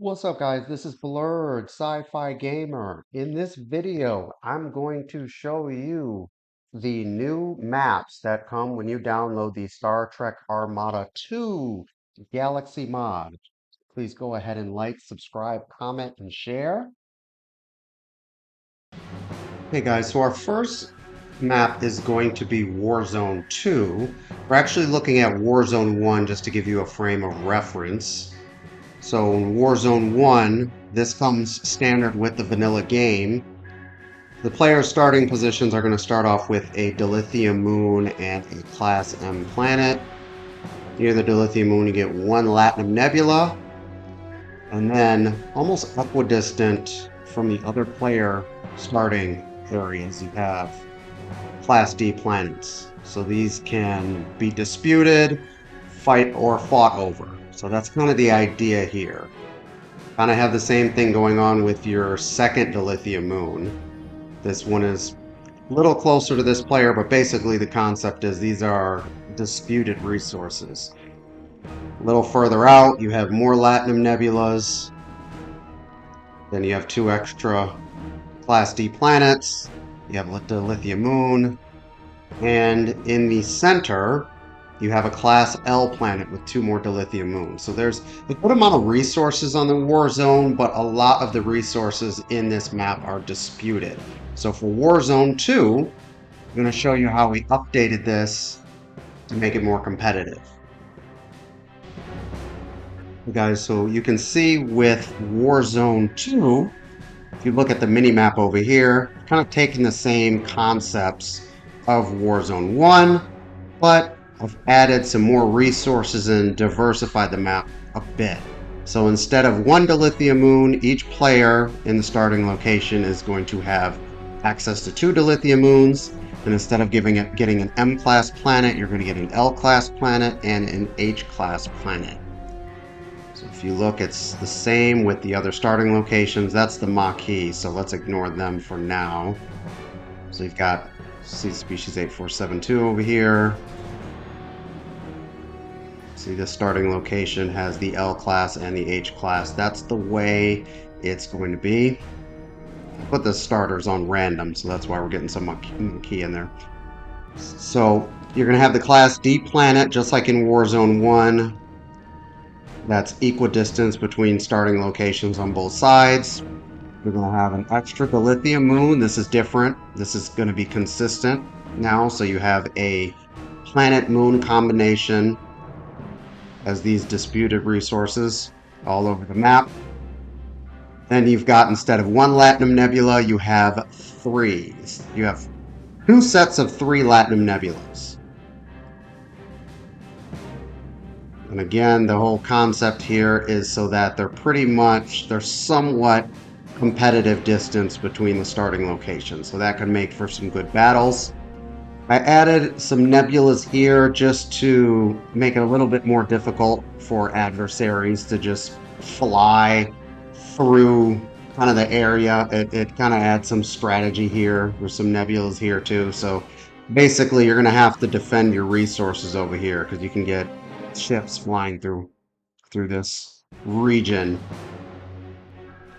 What's up, guys? This is Blurred Sci-Fi Gamer. In this video, I'm going to show you the new maps that come when you download the Star Trek Armada II Galaxy mod. Please go ahead and like, subscribe, comment, and share. Hey guys, so our first map is going to be Warzone 2. We're actually looking at Warzone 1 just to give you a frame of reference. So in Warzone 1, this comes standard with the vanilla game. The player's starting positions are going to start off with a dilithium moon and a Class M planet. Near the dilithium moon, you get one Latinum nebula. And then, almost equidistant from the other player starting areas, you have Class D planets. So these can be disputed, fight, or fought over. So that's kind of the idea here. Kind of have the same thing going on with your second dilithium moon. This one is a little closer to this player, but basically the concept is these are disputed resources. A little further out, you have more Latinum nebulas. Then you have two extra Class D planets. You have the dilithium moon. And in the center, you have a Class L planet with two more dilithium moons. So there's a good amount of resources on the Warzone, but a lot of the resources in this map are disputed. So for Warzone 2, I'm going to show you how we updated this to make it more competitive. Guys, so you can see with Warzone 2, if you look at the mini-map over here, kind of taking the same concepts of Warzone 1, but I've added some more resources and diversified the map a bit. So instead of one dilithium moon, each player in the starting location is going to have access to two dilithium moons. And instead of getting an M-class planet, you're going to get an L-class planet and an H-class planet. So if you look, it's the same with the other starting locations. That's the Maquis, so let's ignore them for now. So you've got species 8472 over here. See, the starting location has the L class and the H class. That's the way it's going to be. I put the starters on random, so that's why we're getting some key in there. So you're going to have the Class D planet, just like in Warzone 1. That's equidistance between starting locations on both sides. We're going to have an extra dilithium moon. This is different. This is going to be consistent now. So you have a planet-moon combination as these disputed resources all over the map. Then you've got, instead of one Latinum nebula, you have three. You have two sets of three Latinum nebulas. And again, the whole concept here is so that they're somewhat competitive distance between the starting locations. So that can make for some good battles. I added some nebulas here just to make it a little bit more difficult for adversaries to just fly through kind of the area. It kind of adds some strategy here. There's some nebulas here too. So basically you're going to have to defend your resources over here because you can get ships flying through this region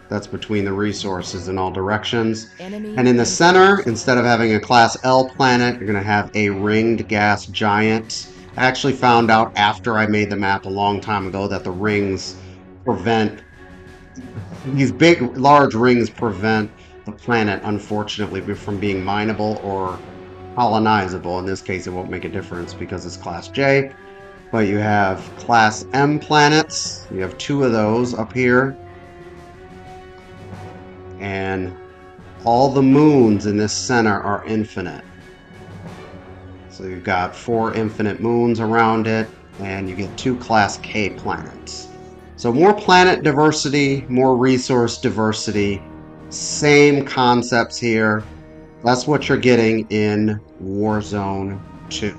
that's between the resources in all directions. And in the center, instead of having a Class L planet, you're going to have a ringed gas giant. I actually found out after I made the map a long time ago that the rings prevent, these big, large rings prevent the planet, unfortunately, from being mineable or colonizable. In this case, it won't make a difference because it's Class J. But you have Class M planets. You have two of those up here. And all the moons in this center are infinite. So you've got 4 infinite moons around it, and you get 2 Class K planets. So more planet diversity, more resource diversity, same concepts here. That's what you're getting in Warzone 2.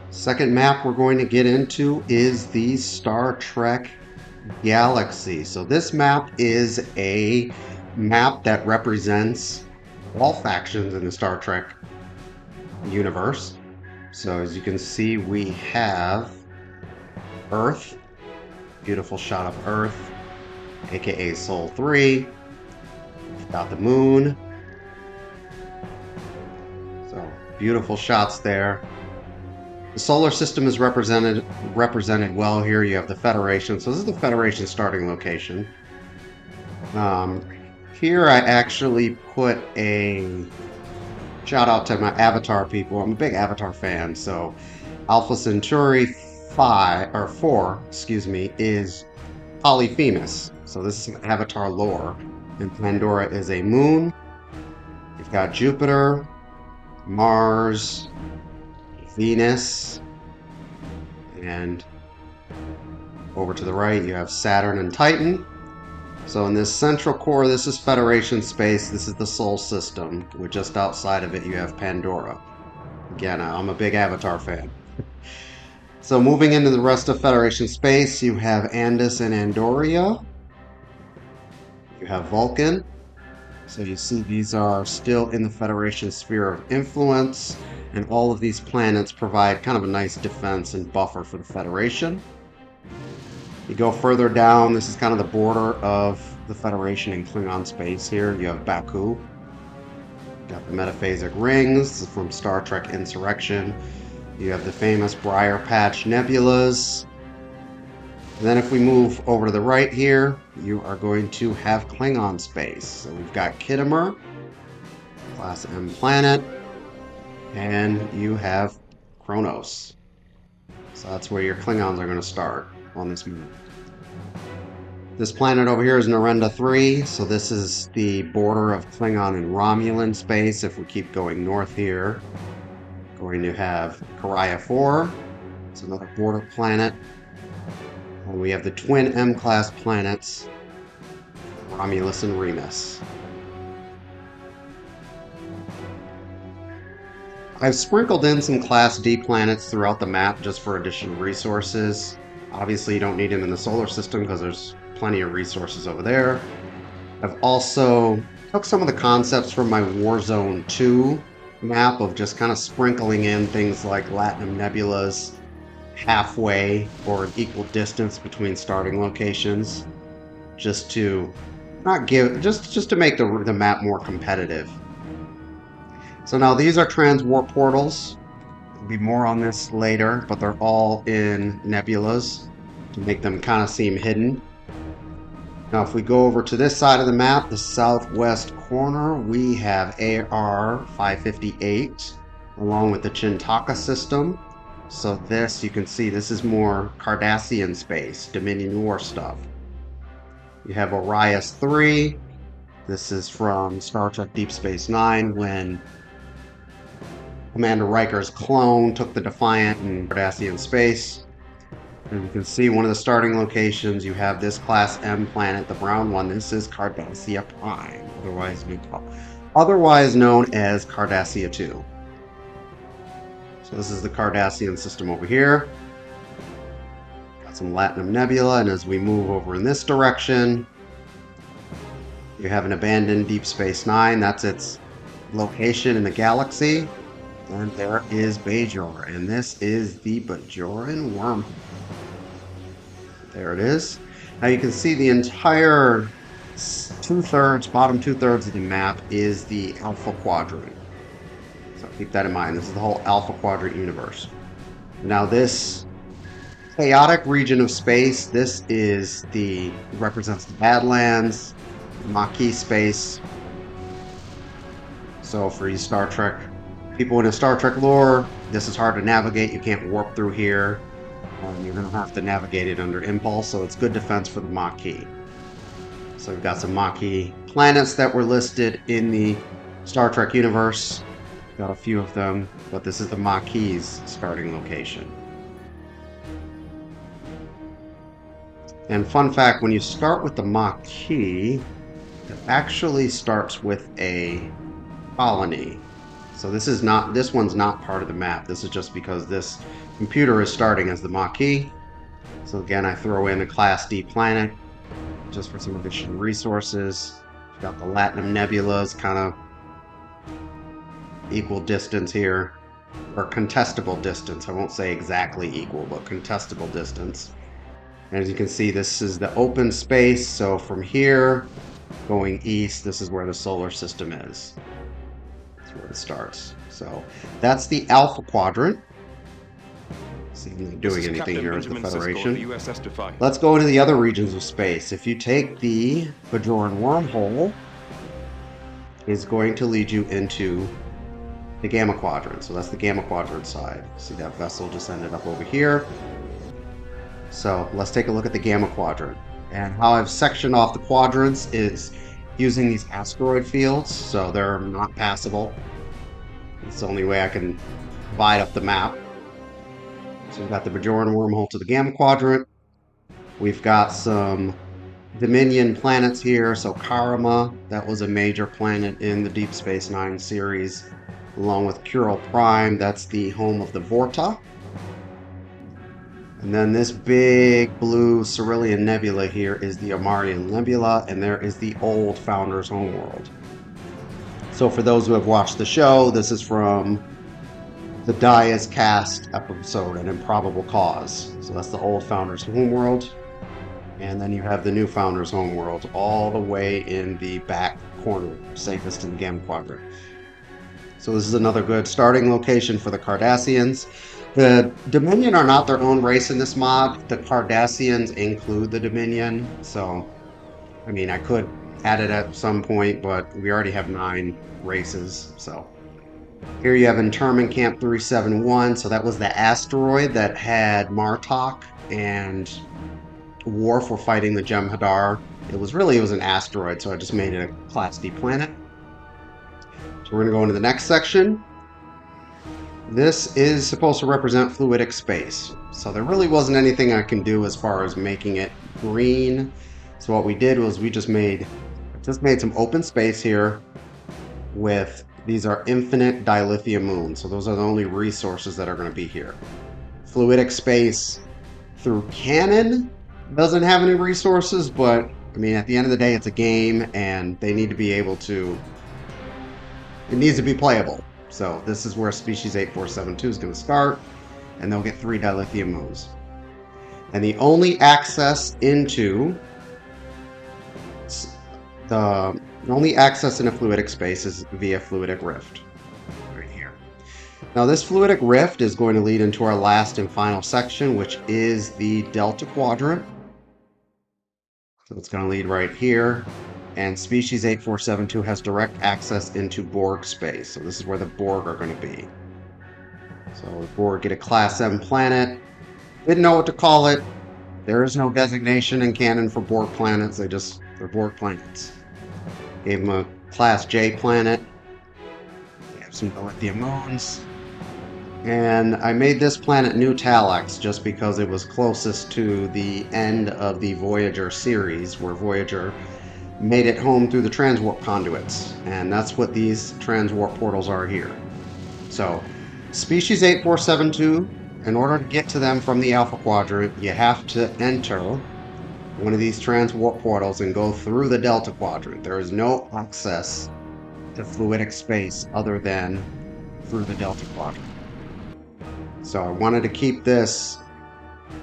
Second map we're going to get into is the Star Trek Galaxy. So this map is a map that represents all factions in the Star Trek universe. So as you can see, we have Earth, Beautiful shot of Earth, aka Sol 3. Got the moon. So beautiful shots there. The solar system is represented well here. You have the Federation. So this is the Federation starting location. Here I actually put a shout out to my Avatar people. I'm a big Avatar fan. So Alpha Centauri 4, excuse me, is Polyphemus. So this is Avatar lore. And Pandora is a moon. You've got Jupiter, Mars, Venus, and over to the right you have Saturn and Titan. So in this central core, this is Federation space. This is the Sol system. With just outside of it you have Pandora. Again, I'm a big Avatar fan. So moving into the rest of Federation space, you have Andus and Andoria. You have Vulcan. So you see these are still in the Federation sphere of influence, and all of these planets provide kind of a nice defense and buffer for the Federation. You go further down, this is kind of the border of the Federation in Klingon space here. You have Baku. You got the metaphasic rings. This is from Star Trek Insurrection. You have the famous Briar Patch nebulas. And then if we move over to the right here, you are going to have Klingon space. So we've got Khitomer, Class M planet, and you have Kronos. So that's where your Klingons are going to start on this move. This planet over here is Narenda 3, so this is the border of Klingon and Romulan space. If we keep going north here, going to have Karaya 4. It's another border planet. And we have the twin M-class planets, Romulus and Remus. I've sprinkled in some Class D planets throughout the map just for additional resources. Obviously you don't need them in the solar system because there's plenty of resources over there. I've also took some of the concepts from my Warzone 2 map of just kind of sprinkling in things like Latinum nebulas halfway or an equal distance between starting locations, just to not give just to make the map more competitive. So now these are transwarp portals. There'll be more on this later, but they're all in nebulas to make them kind of seem hidden. Now if we go over to this side of the map, the southwest corner, we have AR 558 along with the Chintaka system. So this, you can see, this is more Cardassian space, Dominion War stuff. You have Orius 3. This is from Star Trek Deep Space Nine when Commander Riker's clone took the Defiant in Cardassian space. And you can see one of the starting locations, you have this Class M planet, the brown one. This is Cardassia Prime, otherwise known as Cardassia 2. So this is the Cardassian system over here. Got some Latinum Nebula, and as we move over in this direction, you have an abandoned Deep Space Nine. That's its location in the galaxy. And there is Bajor, and this is the Bajoran wormhole. There it is. Now you can see the entire bottom two-thirds of the map is the Alpha Quadrant. So keep that in mind. This is the whole Alpha Quadrant universe. Now this chaotic region of space, this represents the Badlands, Maquis space. So for you Star Trek people into Star Trek lore, this is hard to navigate. You can't warp through here. You're going to have to navigate it under impulse, so it's good defense for the Maquis. So we've got some Maquis planets that were listed in the Star Trek universe. Got a few of them, but this is the Maquis starting location. And fun fact, when you start with the Maquis, it actually starts with a colony. So this one's not part of the map. This is just because this computer is starting as the Maquis. So again, I throw in a Class D planet just for some additional resources. We've got the Latinum nebulas, kind of equal distance here, or contestable distance. I won't say exactly equal, but contestable distance. As you can see, this is the open space. So from here, going east, this is where the solar system is. That's where it starts. So that's the Alpha Quadrant. See, I'm not doing anything here as the Federation. Let's go into the other regions of space. If you take the Bajoran wormhole, it's going to lead you into the Gamma Quadrant. So that's the Gamma Quadrant side. See that vessel just ended up over here. So let's take a look at the Gamma Quadrant. And how I've sectioned off the quadrants is using these asteroid fields, so they're not passable. It's the only way I can divide up the map. So we've got the Bajoran wormhole to the Gamma Quadrant. We've got some Dominion planets here. So Karma, that was a major planet in the Deep Space Nine series, along with Kural Prime, that's the home of the Vorta. And then this big blue Cerulean Nebula here is the Amarian Nebula, and there is the old Founders' homeworld. So for those who have watched the show, this is from the Dias Cast episode, An Improbable Cause. So that's the old Founders' homeworld. And then you have the new Founders' homeworld all the way in the back corner, safest in the Gamma Quadrant. So this is another good starting location for the Cardassians. The Dominion are not their own race in this mod. The Cardassians include the Dominion. So, I mean, I could add it at some point, but we already have 9 races. So, here you have Interment Camp 371. So that was the asteroid that had Martok and Worf were fighting the Jem'Hadar. It was an asteroid, so I just made it a Class D planet. So we're going to go into the next section. This is supposed to represent fluidic space. So there really wasn't anything I can do as far as making it green. So what we did was we just made some open space here with, these are infinite dilithium moons. So those are the only resources that are going to be here. Fluidic space through canon doesn't have any resources, but I mean, at the end of the day, it's a game and they need to be able to, it needs to be playable. So this is where Species 8472 is going to start, and they'll get 3 dilithium moons. And the only access into the only access into fluidic space is via fluidic rift, right here. Now this fluidic rift is going to lead into our last and final section, which is the Delta Quadrant. So it's going to lead right here. And Species 8472 has direct access into Borg space. So this is where the Borg are going to be. So the Borg get a Class M planet. Didn't know what to call it. There is no designation in canon for Borg planets. They're Borg planets. Gave them a Class J planet. They have some dilithium moons. And I made this planet New Talax just because it was closest to the end of the Voyager series, where Voyager made it home through the transwarp conduits, and that's what these transwarp portals are here. So, Species 8472, in order to get to them from the Alpha Quadrant, you have to enter one of these transwarp portals and go through the Delta Quadrant. There is no access to fluidic space other than through the Delta Quadrant. So I wanted to keep this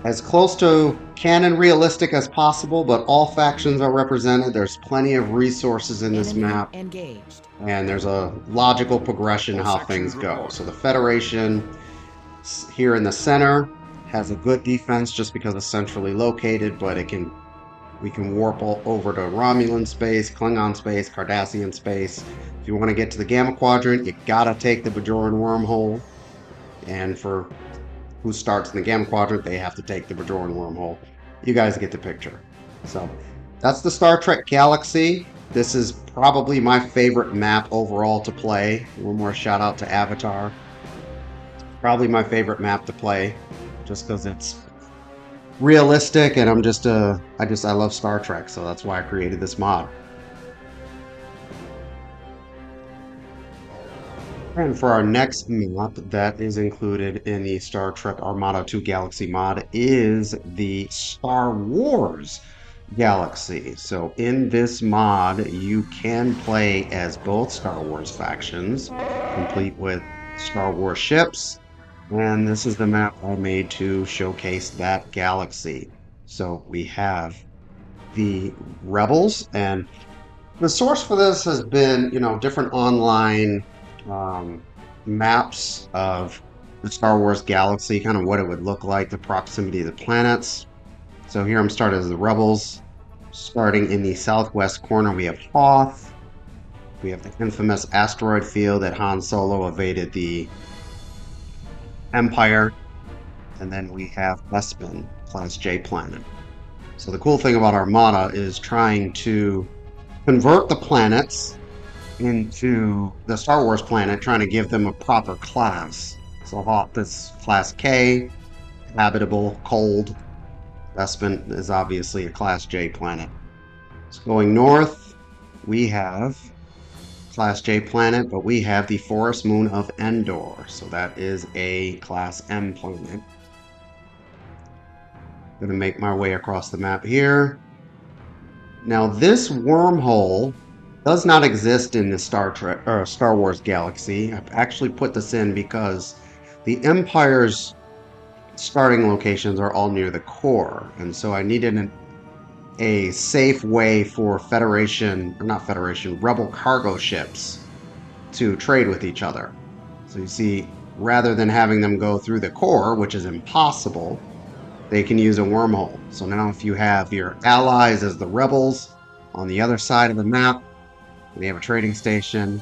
as close to canon realistic as possible, but all factions are represented. There's plenty of resources in this map, engaged. And there's a logical progression how things go. So the Federation here in the center has a good defense just because it's centrally located, but we can warp over to Romulan space, Klingon space, Cardassian space. If you want to get to the Gamma Quadrant, you gotta take the Bajoran wormhole. And for who starts in the Gamma Quadrant, they have to take the Bajoran wormhole. You guys get the picture. So that's the Star Trek Galaxy. This is probably my favorite map overall to play. One more shout out to Avatar. Probably my favorite map to play, just because it's realistic, and I love Star Trek, so that's why I created this mod. And for our next map that is included in the Star Trek Armada II Galaxy mod is the Star Wars Galaxy. So in this mod, you can play as both Star Wars factions, complete with Star Wars ships. And this is the map I made to showcase that galaxy. So we have the Rebels, and the source for this has been, different online um, maps of the Star Wars galaxy, kind of what it would look like, the proximity of the planets. So here I'm starting as the Rebels. Starting in the southwest corner, we have Hoth. We have the infamous asteroid field that Han Solo evaded the Empire. And then we have Bespin, Class J planet. So the cool thing about Armada is trying to convert the planets into the Star Wars planet, trying to give them a proper class. So Hoth is Class K, habitable, cold. Bespin is obviously a Class J planet. So going north, we have Class J planet, but we have the forest moon of Endor. So that is a Class M planet. Going to make my way across the map here. Now this wormhole does not exist in the Star Wars galaxy. I've actually put this in because the Empire's starting locations are all near the core, and so I needed a safe way for Rebel cargo ships to trade with each other. So you see, rather than having them go through the core, which is impossible, they can use a wormhole. So now if you have your allies as the Rebels on the other side of the map, they have a trading station.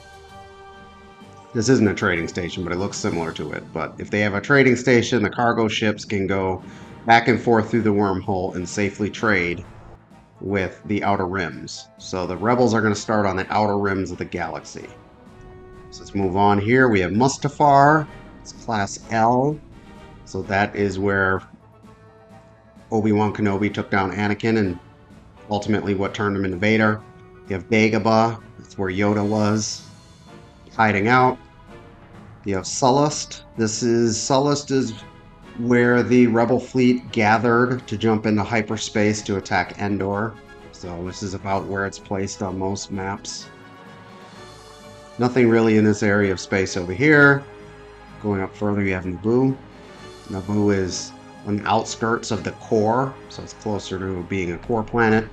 This isn't a trading station, but it looks similar to it. But if they have a trading station, the cargo ships can go back and forth through the wormhole and safely trade with the outer rims. So the Rebels are going to start on the outer rims of the galaxy. So let's move on here. We have Mustafar. It's Class L. So that is where Obi-Wan Kenobi took down Anakin and ultimately what turned him into Vader. You have Dagobah. That's where Yoda was hiding out. You have Sullust. Sullust is where the Rebel fleet gathered to jump into hyperspace to attack Endor. So this is about where it's placed on most maps. Nothing really in this area of space over here. Going up further, you have Naboo. Naboo is on the outskirts of the core, so it's closer to being a core planet.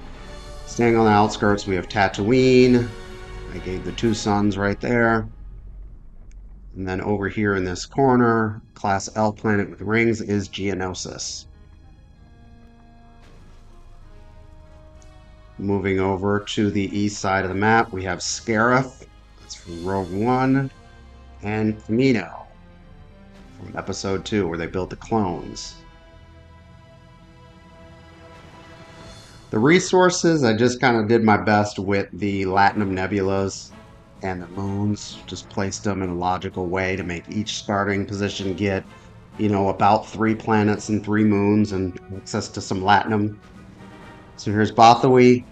Staying on the outskirts, we have Tatooine. I gave the two suns right there. And then over here in this corner, Class L planet with rings is Geonosis. Moving over to the east side of the map, we have Scarif. That's from Rogue One. And Kamino from Episode 2, where they built the clones. The resources, I just kind of did my best with the Latinum Nebulas and the moons. Just placed them in a logical way to make each starting position get, about 3 planets and 3 moons and access to some Latinum. So here's Bothawi.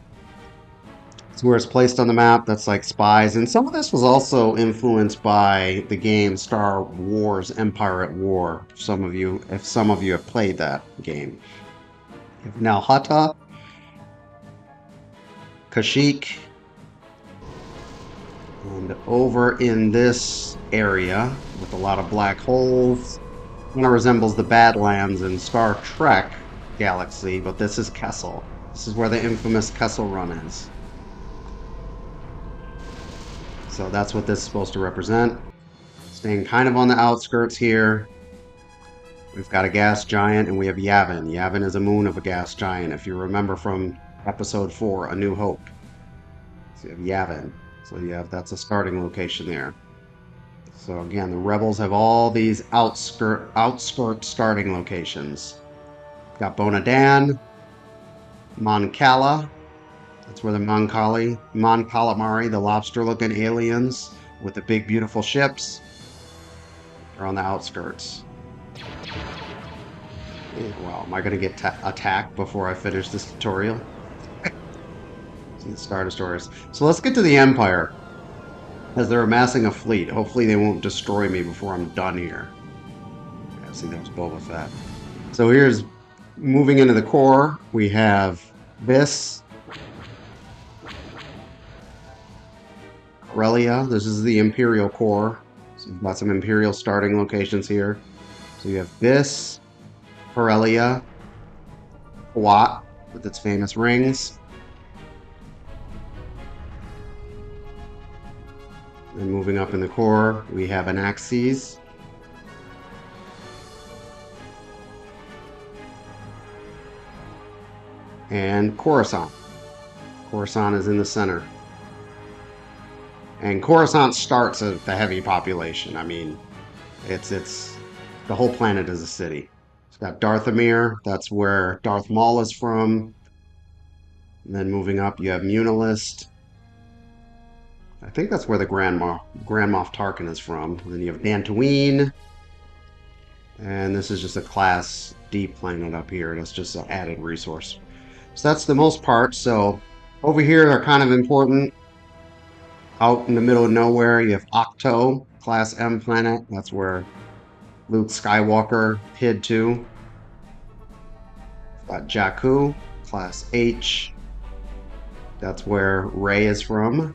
It's where it's placed on the map. That's like spies. And some of this was also influenced by the game Star Wars Empire at War. If some of you have played that game. Now Hutta, Kashyyyk, and over in this area with a lot of black holes, kind of resembles the Badlands in Star Trek Galaxy, but this is Kessel. This is where the infamous Kessel Run is. So that's what this is supposed to represent. Staying kind of on the outskirts here, we've got a gas giant and we have Yavin. Yavin is a moon of a gas giant, if you remember from Episode 4, A New Hope. So you have Yavin. So that's a starting location there. So again, the Rebels have all these outskirt starting locations. Got Bonadan, Mon Cala. That's where the Mon Calamari, the lobster-looking aliens with the big, beautiful ships, are on the outskirts. Well, am I going to get attacked before I finish this tutorial? The Star Destroyers. So let's get to the Empire, as they're amassing a fleet. Hopefully they won't destroy me before I'm done here. Yeah, see, there's Boba Fett. So here's moving into the core. We have this Corellia. This is the Imperial core. So you've got some Imperial starting locations here. So you have this Corellia, Watt with its famous rings. And moving up in the core, we have an Axis. And Coruscant. Coruscant is in the center. And Coruscant starts at the heavy population. I mean, it's the whole planet is a city. It's got Darthamir, that's where Darth Maul is from. And then moving up, you have Munilist. I think that's where the Grand Moff Tarkin is from. And then you have Dantooine. And this is just a Class D planet up here. That's just an added resource. So that's the most part. So over here are kind of important. Out in the middle of nowhere, you have Octo, Class M planet. That's where Luke Skywalker hid to. Got Jakku, Class H. That's where Rey is from.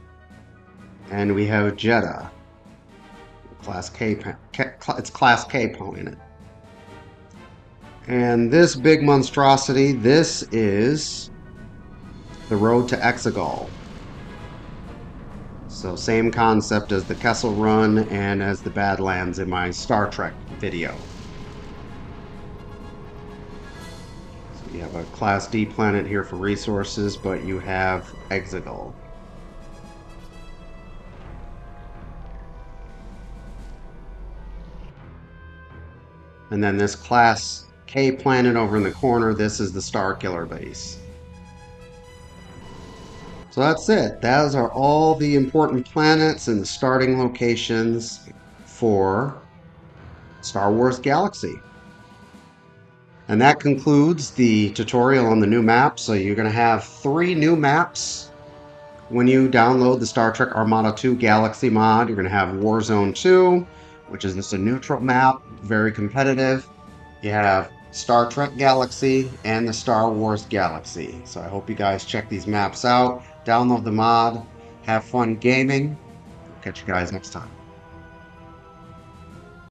And we have Jeddah, Class K. It's Class K planet. And this big monstrosity, this is the road to Exegol. So same concept as the Kessel Run and as the Badlands in my Star Trek video. So you have a Class D planet here for resources, but you have Exegol. And then this Class K planet over in the corner, this is the Starkiller base. So that's it. Those are all the important planets and the starting locations for Star Wars Galaxy. And that concludes the tutorial on the new map. So you're going to have 3 new maps when you download the Star Trek Armada II Galaxy mod. You're going to have Warzone 2, which is just a neutral map, very competitive. You have Star Trek Galaxy and the Star Wars Galaxy. So I hope you guys check these maps out, download the mod, have fun gaming. Catch you guys next time.